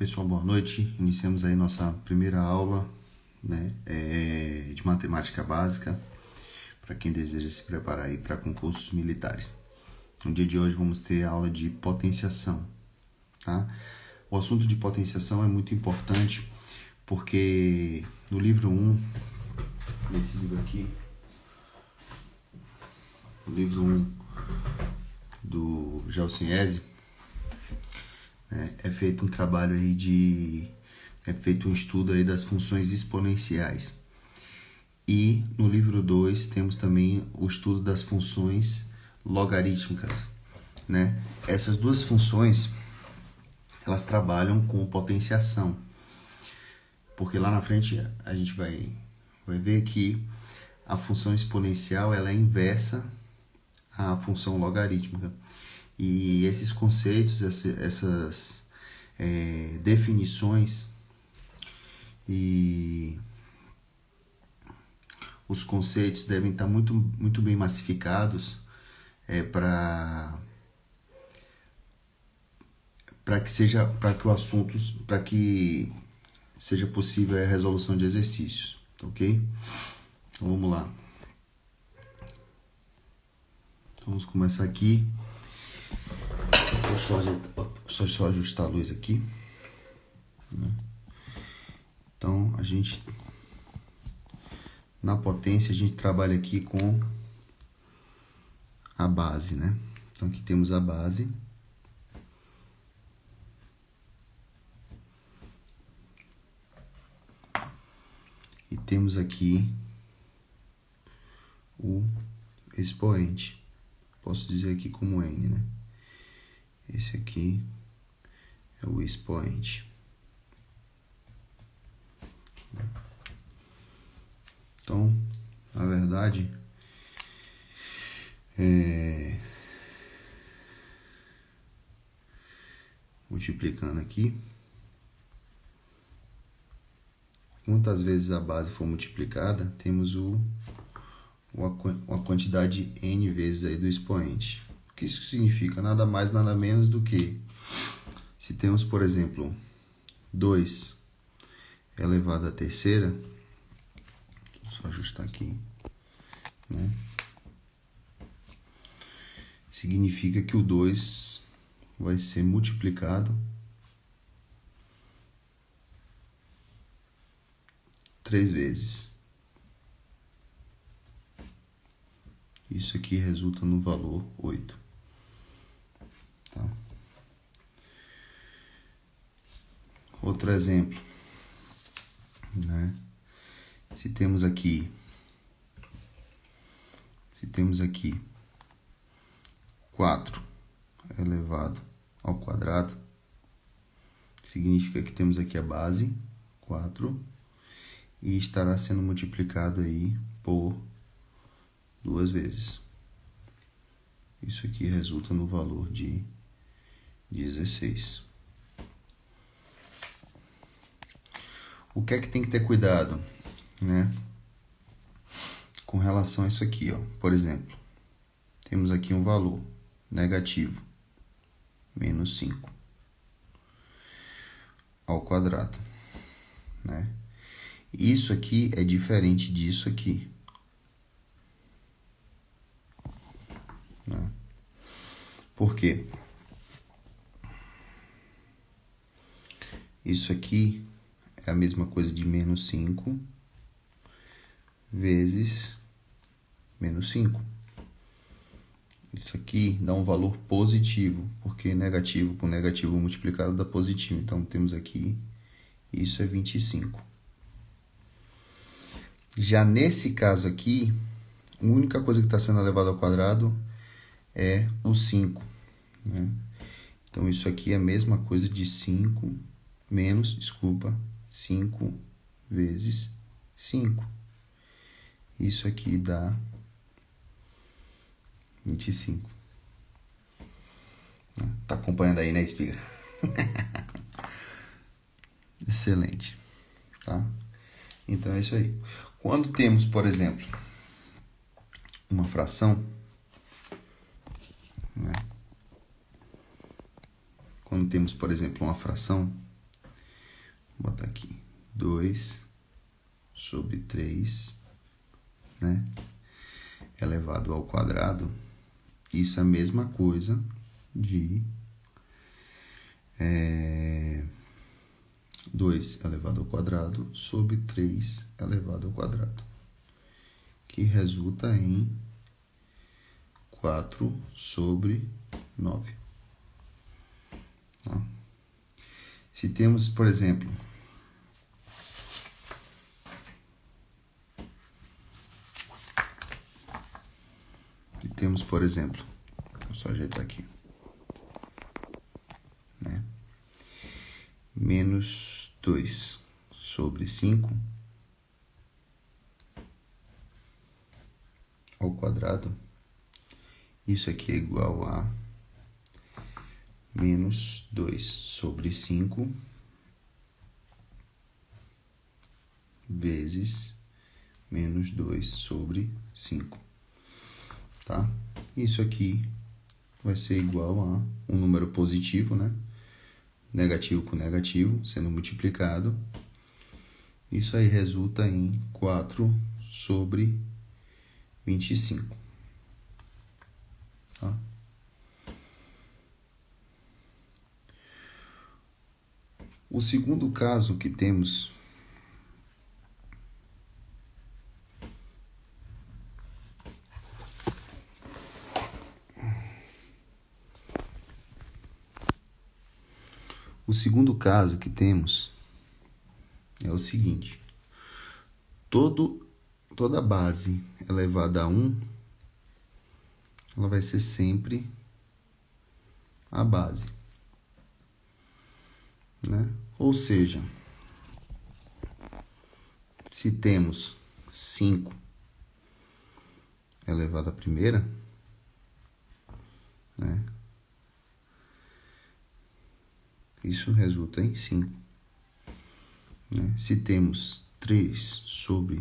Pessoal, boa noite. Iniciamos aí nossa primeira aula, né, de matemática básica para quem deseja se preparar aí para concursos militares. No dia de hoje vamos ter a aula de potenciação, tá? O assunto de potenciação é muito importante porque no livro 1, nesse livro aqui, o livro 1 do Gelson-Ezzi, é feito um trabalho aí é feito um estudo aí das funções exponenciais. E no livro 2 temos também o estudo das funções logarítmicas, né? Essas duas funções, elas trabalham com potenciação, porque lá na frente a gente vai ver que a função exponencial ela é inversa à função logarítmica. E esses conceitos, essas definições e os conceitos devem estar muito bem massificados para que seja possível a resolução de exercícios, ok? Então vamos lá. Então, vamos começar aqui. Só ajustar a luz aqui, né? Então na potência a gente trabalha aqui com a base, né? Então aqui temos a base. E temos aqui o expoente. Posso dizer aqui como N, né? Esse aqui é o expoente. Então, na verdade, multiplicando aqui, quantas vezes a base for multiplicada, temos a quantidade N vezes aí do expoente. O que isso significa? Nada mais, nada menos do que, se temos, por exemplo, 2 elevado à terceira, vou só ajustar aqui, né? Significa que o 2 vai ser multiplicado 3 vezes. Isso aqui resulta no valor 8. Tá? Outro exemplo, né? Se temos aqui 4 elevado ao quadrado, significa que temos aqui a base 4 e estará sendo multiplicado aí por 2 vezes. Isso aqui resulta no valor de 16. O que é que tem que ter cuidado, né? Com relação a isso aqui, ó. Por exemplo, temos aqui um valor negativo, menos 5 ao quadrado, né? Isso aqui é diferente disso aqui, né? Por quê? Isso aqui é a mesma coisa de menos 5 vezes menos 5. Isso aqui dá um valor positivo, porque negativo com negativo multiplicado dá positivo. Então, temos aqui, isso é 25. Já nesse caso aqui, a única coisa que está sendo elevada ao quadrado é o 5, né? Então, isso aqui é a mesma coisa de 5 vezes 5. Isso aqui dá 25. Tá acompanhando aí, né, espiga? Excelente, tá? Então é isso aí. Quando temos, por exemplo, uma fração, né? Quando temos, por exemplo, uma fração, Vou botar aqui 2 sobre 3, né? Elevado ao quadrado. Isso é a mesma coisa de 2 elevado ao quadrado sobre 3 elevado ao quadrado, que resulta em 4 sobre 9. Tá? Se temos, por exemplo, vou só ajeitar aqui, né? Menos 2 sobre 5 ao quadrado. Isso aqui é igual a menos 2 sobre 5 vezes menos 2 sobre 5, tá? Isso aqui vai ser igual a um número positivo, né? Negativo com negativo, sendo multiplicado. Isso aí resulta em 4 sobre 25, tá? O segundo caso que temos é o seguinte: toda base elevada a 1, ela vai ser sempre a base, né? Ou seja, se temos 5 elevado à primeira, né? Isso resulta em 5. Né? Se temos 3 sobre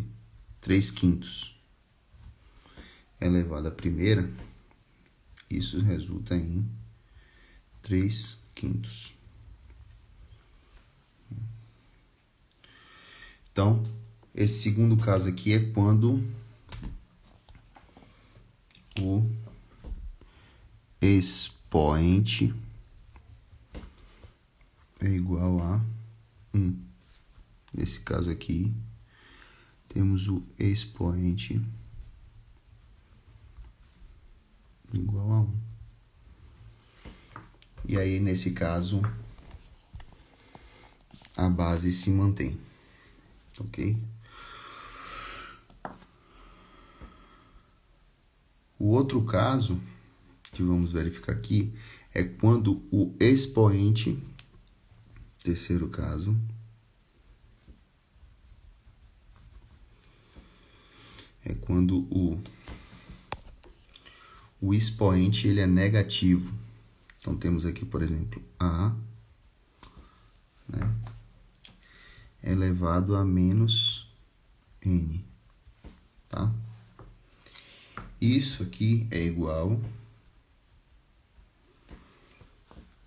3 quintos elevado à primeira, isso resulta em 3 quintos. Então, esse segundo caso aqui é quando o expoente é igual a 1. Nesse caso aqui, temos o expoente igual a 1. E aí, nesse caso, a base se mantém, ok? O outro caso que vamos verificar aqui é quando o expoente, terceiro caso, é quando o expoente ele é negativo. Então, temos aqui, por exemplo, A, né, elevado a menos N, tá? Isso aqui é igual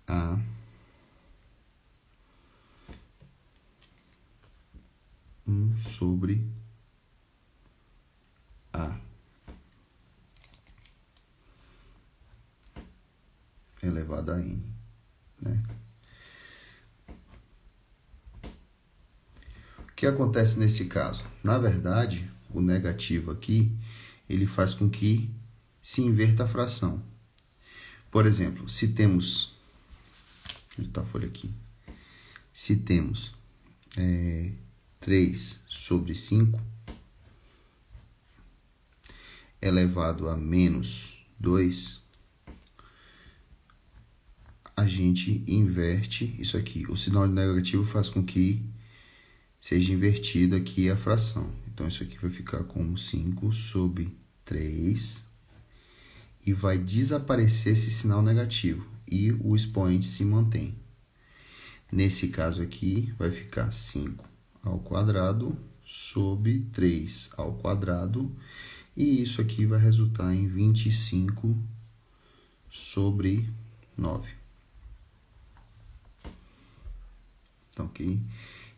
a sobre A elevado a N, né? O que acontece nesse caso? Na verdade, o negativo aqui, ele faz com que se inverta a fração. Por exemplo, se temos... Deixa eu editar a folha aqui. Se temos 3 sobre 5 elevado a menos 2, a gente inverte isso aqui. O sinal negativo faz com que seja invertida aqui a fração. Então, isso aqui vai ficar como 5 sobre 3 e vai desaparecer esse sinal negativo e o expoente se mantém. Nesse caso aqui, vai ficar 5 ao quadrado sobre 3 ao quadrado e isso aqui vai resultar em 25 sobre 9. Tá ok?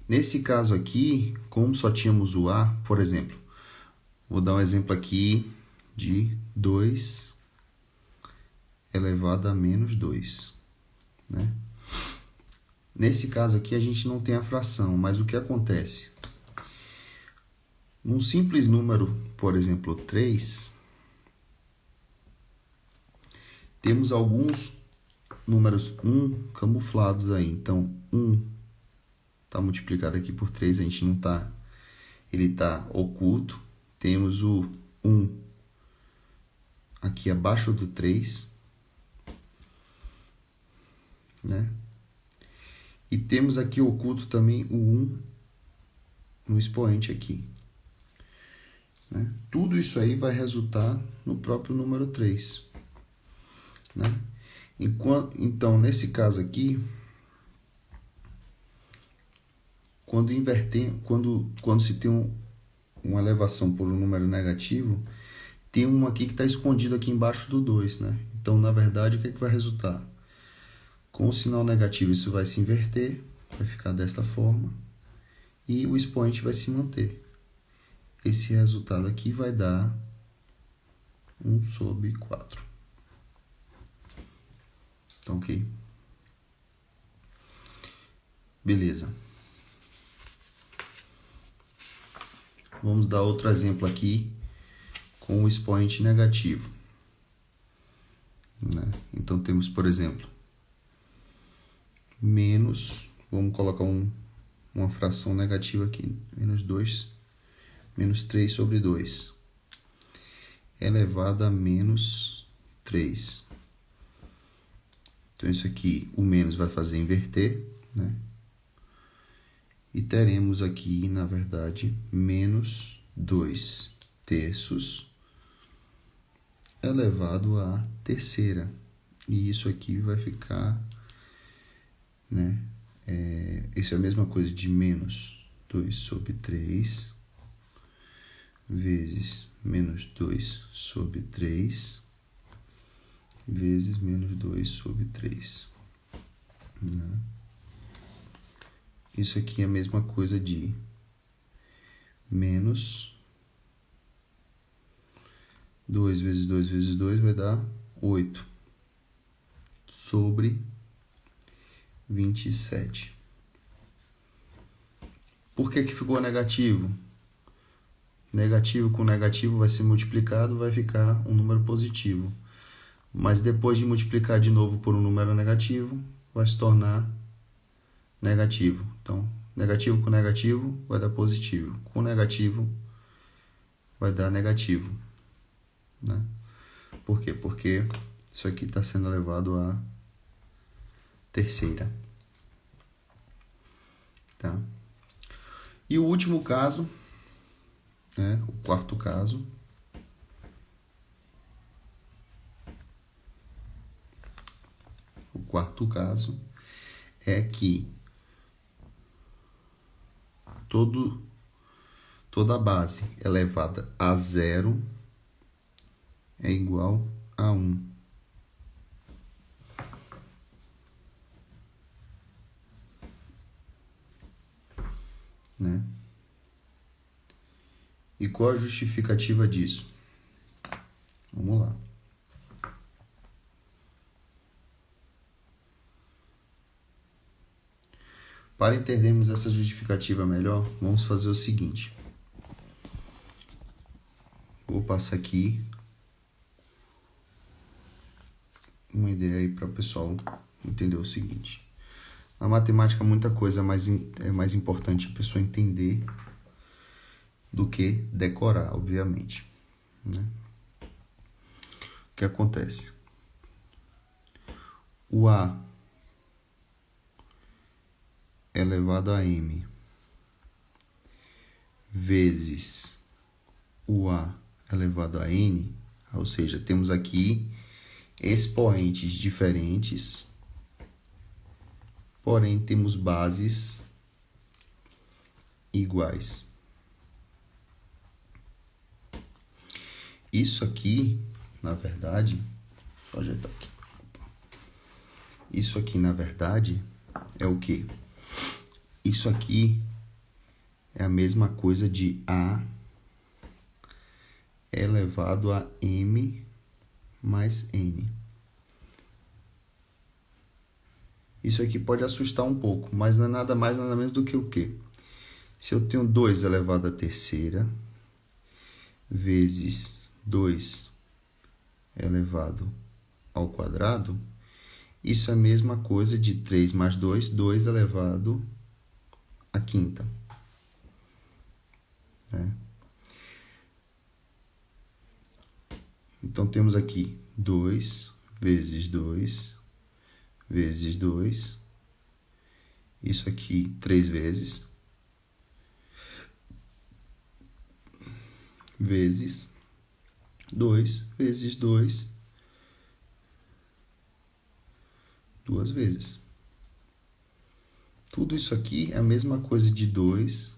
Nesse caso aqui, como só tínhamos o A, por exemplo, vou dar um exemplo aqui de 2 elevado a menos 2, né? Nesse caso aqui, a gente não tem a fração, mas o que acontece? Num simples número, por exemplo, 3, temos alguns números 1 camuflados aí. Então, 1 está multiplicado aqui por 3, a gente não está, ele está oculto. Temos o 1 aqui abaixo do 3, né? E temos aqui oculto também o 1 no expoente aqui, né? Tudo isso aí vai resultar no próprio número 3, né? Então, nesse caso aqui, quando se tem uma elevação por um número negativo, tem um aqui que está escondido aqui embaixo do 2, né? Então, na verdade, o que é que vai resultar? Com o sinal negativo, isso vai se inverter, vai ficar desta forma, e o expoente vai se manter. Esse resultado aqui vai dar 1/4. Então, ok? Beleza. Vamos dar outro exemplo aqui com o expoente negativo, né? Então, temos, por exemplo, menos, vamos colocar uma fração negativa aqui, menos 3 sobre 2, elevado a menos 3. Então, isso aqui, o menos vai fazer inverter, né? E teremos aqui, na verdade, menos 2/3 elevado à terceira. E isso aqui vai ficar, né? Isso é a mesma coisa de menos 2 sobre 3 vezes menos 2 sobre 3 vezes menos 2 sobre 3, né? Isso aqui é a mesma coisa de menos 2 vezes 2 vezes 2 vai dar 8 sobre 27. Por que que ficou negativo? Negativo com negativo vai ser multiplicado, vai ficar um número positivo. Mas depois de multiplicar de novo por um número negativo, vai se tornar negativo. Então, negativo com negativo vai dar positivo. Com negativo vai dar negativo, né? Por quê? Porque isso aqui está sendo elevado à terceira, tá? E o último caso, né? O quarto caso. O quarto caso é que toda a base elevada a 0 é igual a 1. Né? E qual a justificativa disso? Vamos lá. Para entendermos essa justificativa melhor, vamos fazer o seguinte. Vou passar aqui uma ideia aí para o pessoal entender o seguinte. Na matemática, muita coisa é mais importante a pessoa entender do que decorar, obviamente, né? O que acontece? O A elevado a m vezes o A elevado a n, ou seja, temos aqui expoentes diferentes, porém temos bases iguais. Isso aqui, na verdade, vou ajeitar aqui. Isso aqui, na verdade, é o quê? Isso aqui é a mesma coisa de A elevado a M mais N. Isso aqui pode assustar um pouco, mas não é nada mais, nada menos do que o quê? Se eu tenho 2 elevado à terceira vezes 2 elevado ao quadrado, isso é a mesma coisa de 3 mais 2, 2 elevado à quinta. Né? Então, temos aqui 2 vezes 2 vezes 2. Isso aqui 3 vezes. Vezes 2 vezes 2. 2 vezes. Tudo isso aqui é a mesma coisa de 2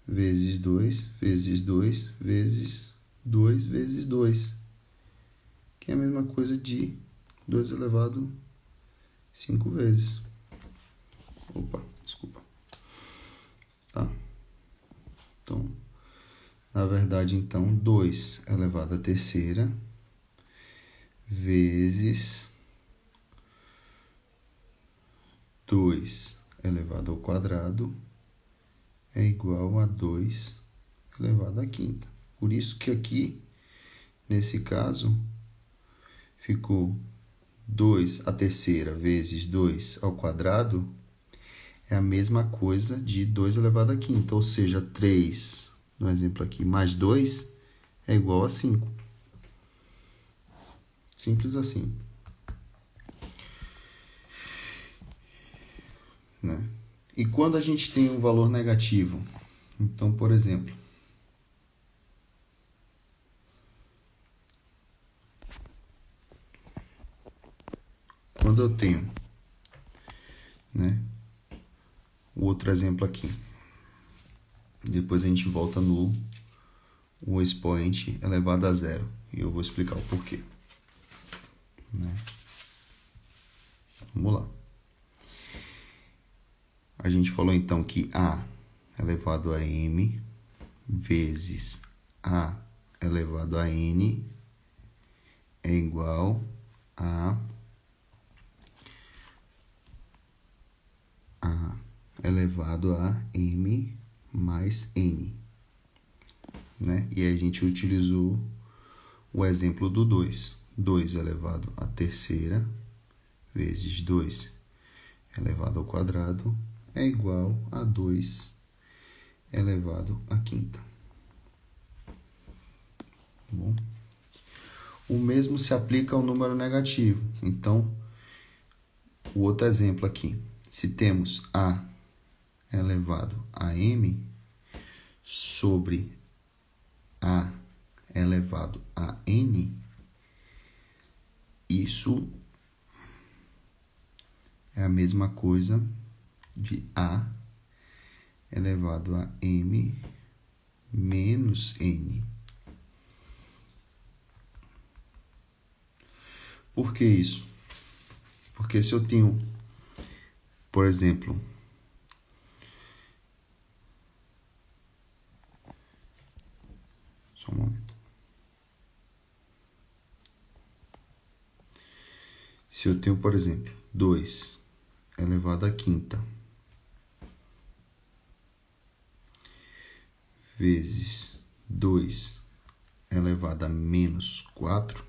vezes 2 vezes 2 vezes 2 vezes 2, que é a mesma coisa de 2 elevado 5 vezes. Opa, desculpa. Tá? Então, na verdade, então, 2 elevado à terceira vezes 2 elevado ao quadrado é igual a 2 elevado à quinta. Por isso que aqui, nesse caso, ficou 2 à terceira vezes 2 ao quadrado é a mesma coisa de 2 elevado à quinta, ou seja, 3, no exemplo aqui, mais 2 é igual a 5. Simples assim. Né? E quando a gente tem um valor negativo? Então, por exemplo, quando eu tenho, né, o outro exemplo aqui, depois a gente volta no o expoente elevado a zero, e eu vou explicar o porquê. Né? Vamos lá. A gente falou então que A elevado a M vezes A elevado a N é igual a A elevado a M mais N. Né? E aí a gente utilizou o exemplo do 2. 2 elevado à terceira vezes 2 elevado ao quadrado é igual a 2 elevado à quinta. Bom, o mesmo se aplica ao número negativo. Então, o outro exemplo aqui. Se temos A elevado a M sobre A elevado a N, isso é a mesma coisa de A elevado a M menos N. Por que isso? Porque se eu tenho, por exemplo, só um momento. Se eu tenho, por exemplo, 2 elevado à quinta vezes 2 elevado a menos 4,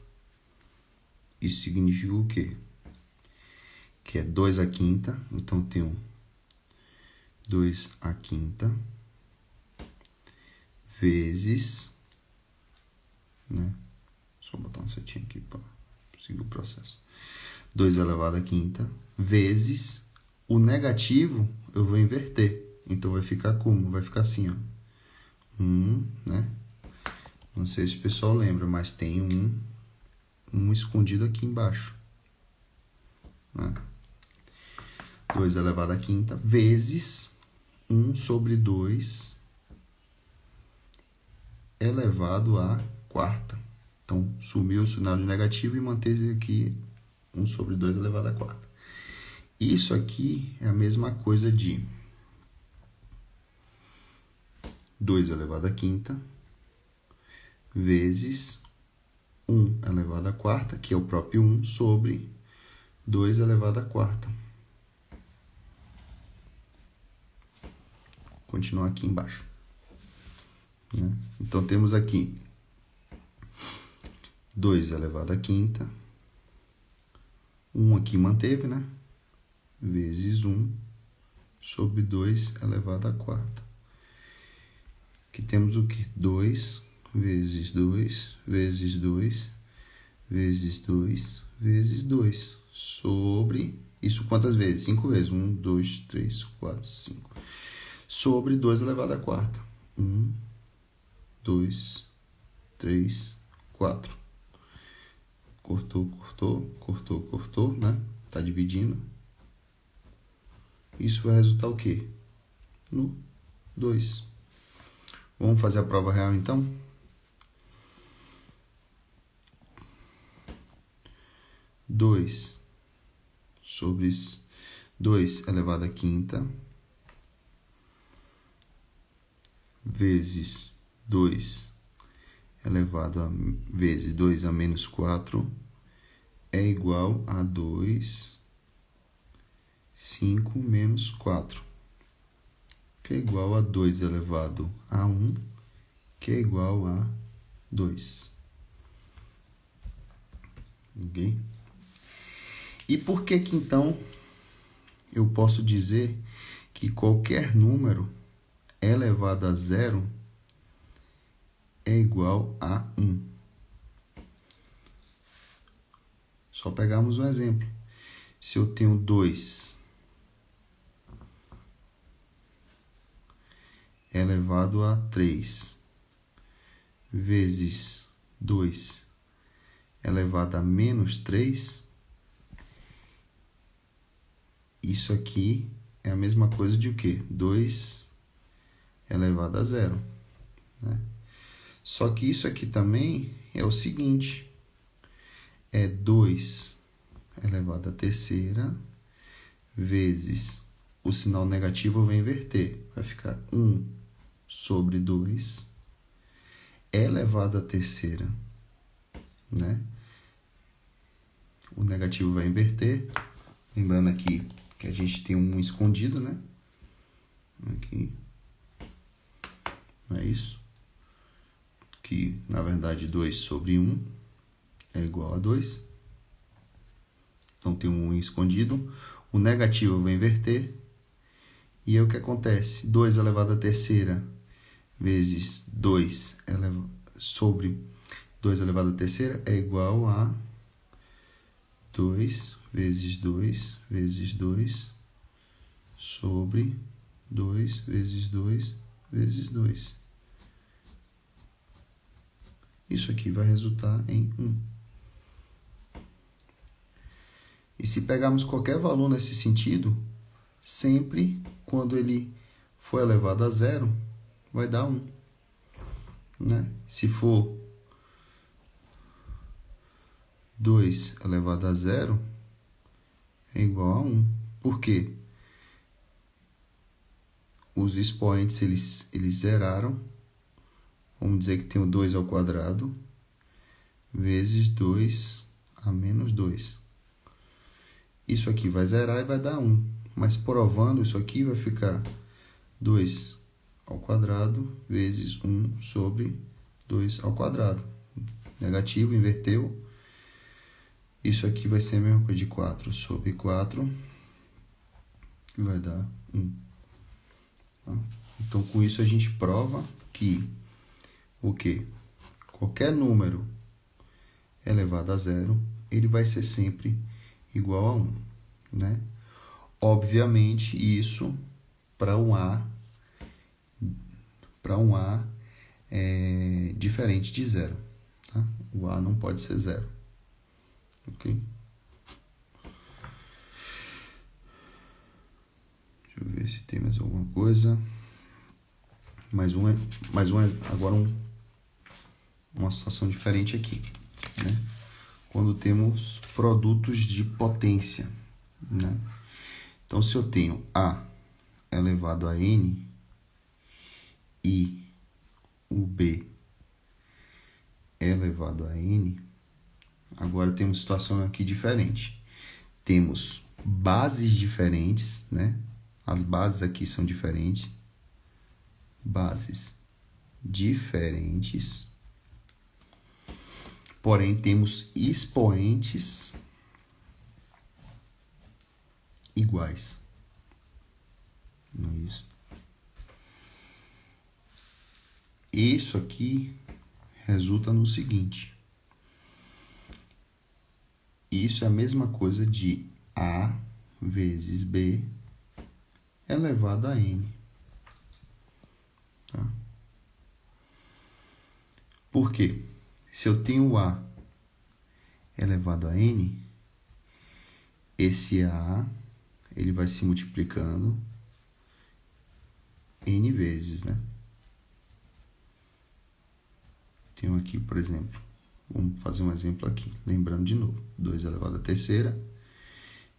isso significa o quê? Que é 2 à quinta, então eu tenho 2 à quinta vezes, né? Só botar um setinho aqui para seguir o processo. 2 elevado à quinta vezes o negativo, eu vou inverter. Então vai ficar como? Vai ficar assim, ó. 1, né? Não sei se o pessoal lembra, mas tem um escondido aqui embaixo. Né? 2 elevado à quinta vezes 1 sobre 2 elevado à quarta. Então, sumiu o sinal de negativo e manteve aqui 1 sobre 2 elevado à quarta. Isso aqui é a mesma coisa de 2 elevado à quinta, vezes 1 elevado à quarta, que é o próprio 1, sobre 2 elevado à quarta. Continuar aqui embaixo. Né? Então, temos aqui 2 elevado à quinta, 1 aqui manteve, né? Vezes 1 sobre 2 elevado à quarta. Aqui temos o que? 2 vezes 2 vezes 2 vezes 2 vezes 2 sobre... Isso quantas vezes? 5 vezes. 1, 2, 3, 4, 5. Sobre 2 elevado à quarta. 1, 2, 3, 4. Cortou, cortou, cortou, cortou, né? Tá dividindo. Isso vai resultar o quê? No 2. Vamos fazer a prova real, então? Dois sobre 2 elevado à quinta vezes 2 elevado a vezes 2 a menos 4 é igual a 2, 5 menos 4, que é igual a 2 elevado a 1, que é igual a 2. Ok? E por que que, então, eu posso dizer que qualquer número elevado a 0 é igual a 1? Só pegarmos um exemplo. Se eu tenho 2 elevado a 3 vezes 2 elevado a menos 3, isso aqui é a mesma coisa de o quê? 2 elevado a 0. Né? Só que isso aqui também é o seguinte, é 2 elevado à terceira vezes, o sinal negativo vai inverter, vai ficar 1 sobre 2 elevado à terceira, né? O negativo vai inverter, lembrando aqui que a gente tem um escondido, né? Aqui, não é isso? Que, na verdade, 2 sobre 1 é igual a 2. Então, tem um 1 escondido. O negativo vai inverter. E aí, o que acontece? 2 elevado à terceira vezes 2 sobre 2 elevado à terceira é igual a 2 vezes 2 vezes 2 sobre 2 vezes 2 vezes 2. Isso aqui vai resultar em 1. E se pegarmos qualquer valor nesse sentido, sempre quando ele for elevado a 0, vai dar 1. Né? Se for 2 elevado a 0, é igual a 1. Por quê? Os expoentes, eles zeraram. Vamos dizer que tem o 2 ao quadrado vezes 2 a menos 2. Isso aqui vai zerar e vai dar 1. Mas provando, isso aqui vai ficar 2 ao quadrado vezes 1 sobre 2 ao quadrado. Negativo, inverteu. Isso aqui vai ser a mesma coisa de 4 sobre 4, que vai dar 1. Tá? Então, com isso, a gente prova que o quê? Qualquer número elevado a 0, ele vai ser sempre igual a 1. Né? Obviamente, isso para um A é diferente de 0. Tá? O A não pode ser 0. Ok? Deixa eu ver se tem mais alguma coisa. Agora uma situação diferente aqui. Né? Quando temos produtos de potência. Né? Então, se eu tenho A elevado a N e o b elevado a n, agora temos situação aqui diferente. Temos bases diferentes, né? As bases aqui são diferentes. Bases diferentes. Porém, temos expoentes iguais. Não é isso? Isso aqui resulta no seguinte. Isso é a mesma coisa de A vezes B elevado a N. Tá? Por quê? Se eu tenho A elevado a N, esse A ele vai se multiplicando N vezes, né? Tenho aqui, por exemplo, vamos fazer um exemplo aqui. Lembrando de novo, 2 elevado à terceira,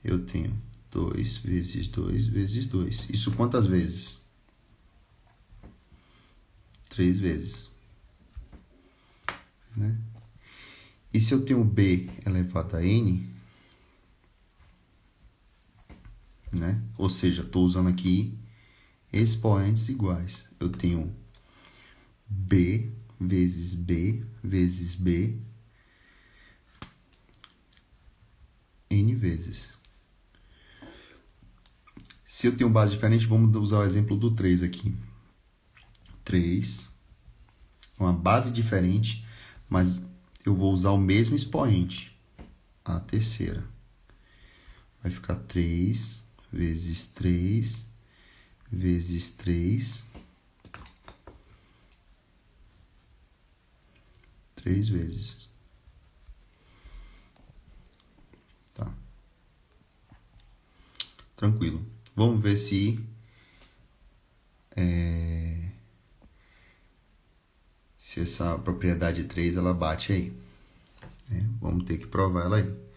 eu tenho 2 vezes 2 vezes 2. Isso quantas vezes? 3 vezes. Né? E se eu tenho b elevado a n, né? Ou seja, estou usando aqui expoentes iguais. Eu tenho b vezes b vezes b n vezes. Se eu tenho base diferente, vamos usar o exemplo do 3 aqui. 3, uma base diferente, mas eu vou usar o mesmo expoente, a terceira. Vai ficar 3 vezes 3 vezes 3, 3 vezes. Tá. Tranquilo. Vamos ver se essa propriedade 3 ela bate aí. Vamos ter que provar ela aí.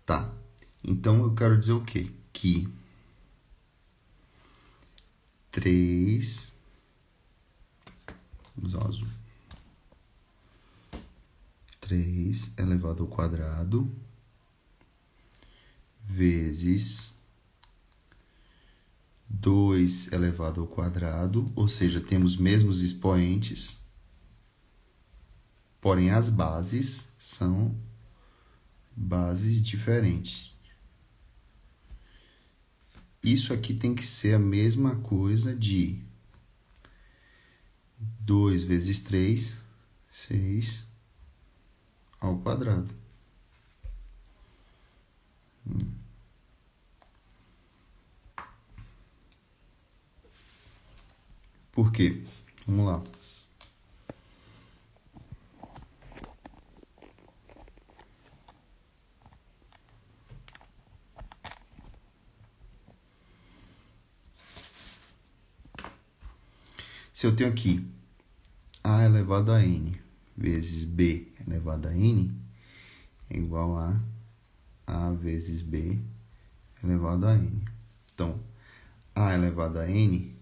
Tá. Então, eu quero dizer o quê? Que 3... Vamos usar o azul. 3 elevado ao quadrado vezes 2 elevado ao quadrado, ou seja, temos mesmos expoentes, porém as bases são bases diferentes. Isso aqui tem que ser a mesma coisa de 2 vezes 3, 6 ao quadrado. Por quê? Vamos lá. Se eu tenho aqui a elevado a n vezes b elevado a n é igual a vezes b elevado a n. Então, a elevado a n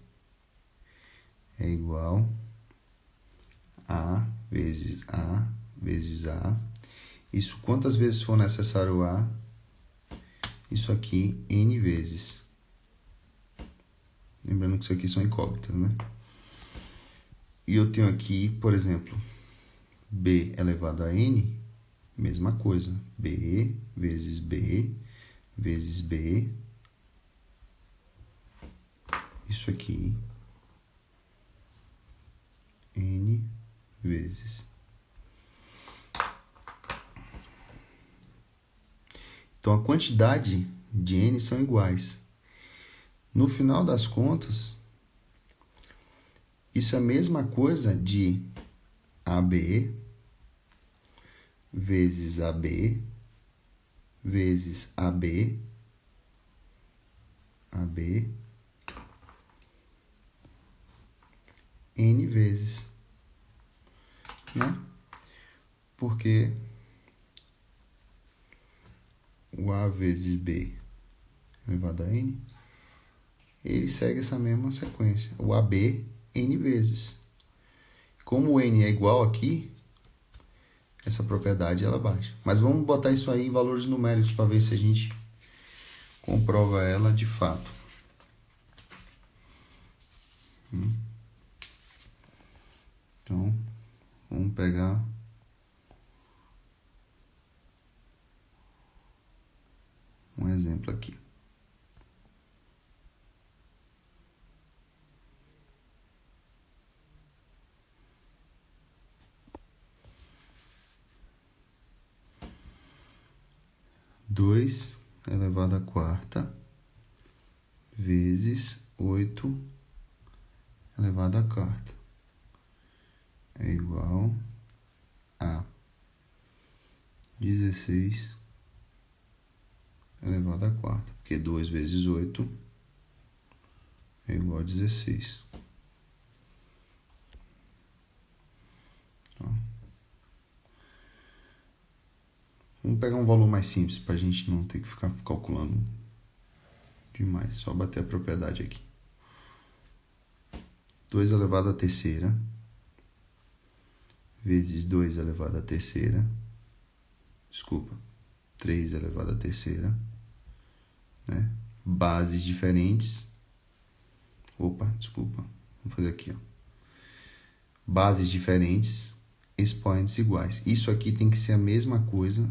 é igual a vezes a vezes a. Isso quantas vezes for necessário a, isso aqui n vezes. Lembrando que isso aqui são incógnitas, né? E eu tenho aqui, por exemplo, b elevado a n, mesma coisa. b vezes b vezes b. Isso aqui, n vezes. Então, a quantidade de n são iguais. No final das contas, isso é a mesma coisa de AB vezes AB vezes AB, AB, N vezes, né? Porque o A vezes B elevado a N, ele segue essa mesma sequência. O AB, N vezes. Como o n é igual aqui, essa propriedade ela baixa. Mas vamos botar isso aí em valores numéricos para ver se a gente comprova ela de fato. Então, vamos pegar um exemplo aqui. Dois elevado à quarta vezes 8 elevado à quarta é igual a 16 elevado à quarta, porque 2 vezes 8 é igual a 16. Vamos pegar um valor mais simples para a gente não ter que ficar calculando demais. Só bater a propriedade aqui. 2 elevado à terceira vezes 2 elevado à terceira. Desculpa. 3 elevado à terceira. Né? Bases diferentes. Opa, desculpa. Vamos fazer aqui, ó. Bases diferentes, expoentes iguais. Isso aqui tem que ser a mesma coisa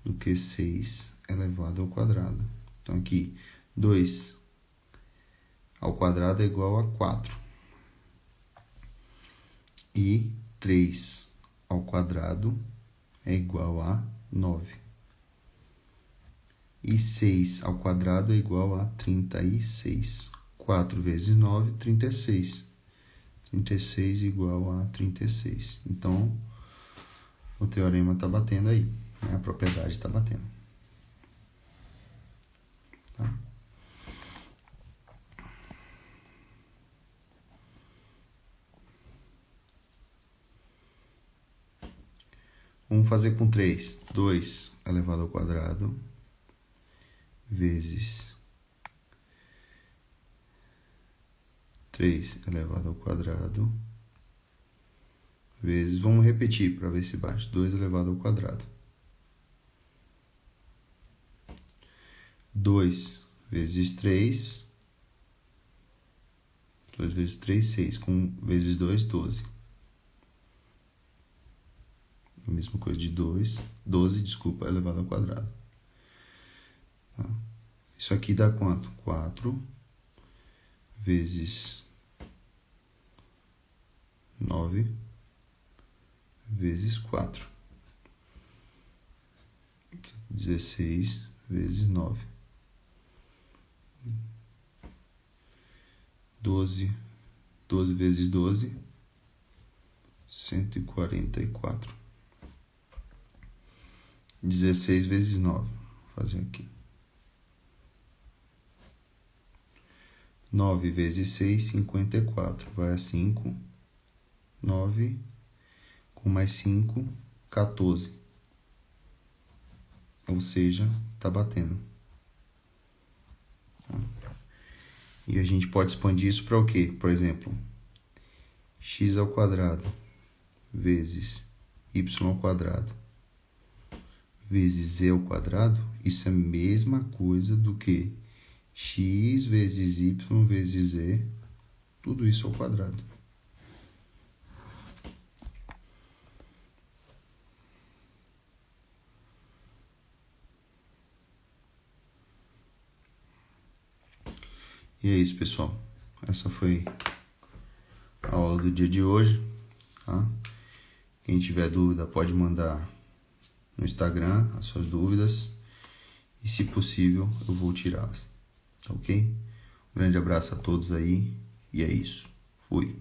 do que 6 elevado ao quadrado. Então, aqui, 2 ao quadrado é igual a 4. E 3 ao quadrado é igual a 9. E 6 ao quadrado é igual a 36. 4 vezes 9, 36. 36 igual a 36. Então, o teorema está batendo aí. A propriedade está batendo. Tá? Vamos fazer com 3. 2 elevado ao quadrado vezes 3 elevado ao quadrado vezes... Vamos repetir para ver se bate. 2 elevado ao quadrado. 2 vezes 3. 2 vezes 3, 6. Com vezes 2, 12. A mesma coisa de 12, desculpa, elevado ao quadrado. Tá? Isso aqui dá quanto? 4 vezes 9 vezes 4. 16 vezes 9. 12 vezes 12, 144. 16 vezes 9. Vou fazer aqui. 9 vezes 6, 54. Vai a 5. 9 com mais 5, 14. Ou seja, tá batendo. E a gente pode expandir isso para o quê? Por exemplo, x ao quadrado vezes y ao quadrado vezes z ao quadrado. Isso é a mesma coisa do que x vezes y vezes z, tudo isso ao quadrado. E é isso, pessoal. Essa foi a aula do dia de hoje. Tá? Quem tiver dúvida pode mandar no Instagram as suas dúvidas. E se possível, eu vou tirá-las. Tá ok? Um grande abraço a todos aí. E é isso. Fui.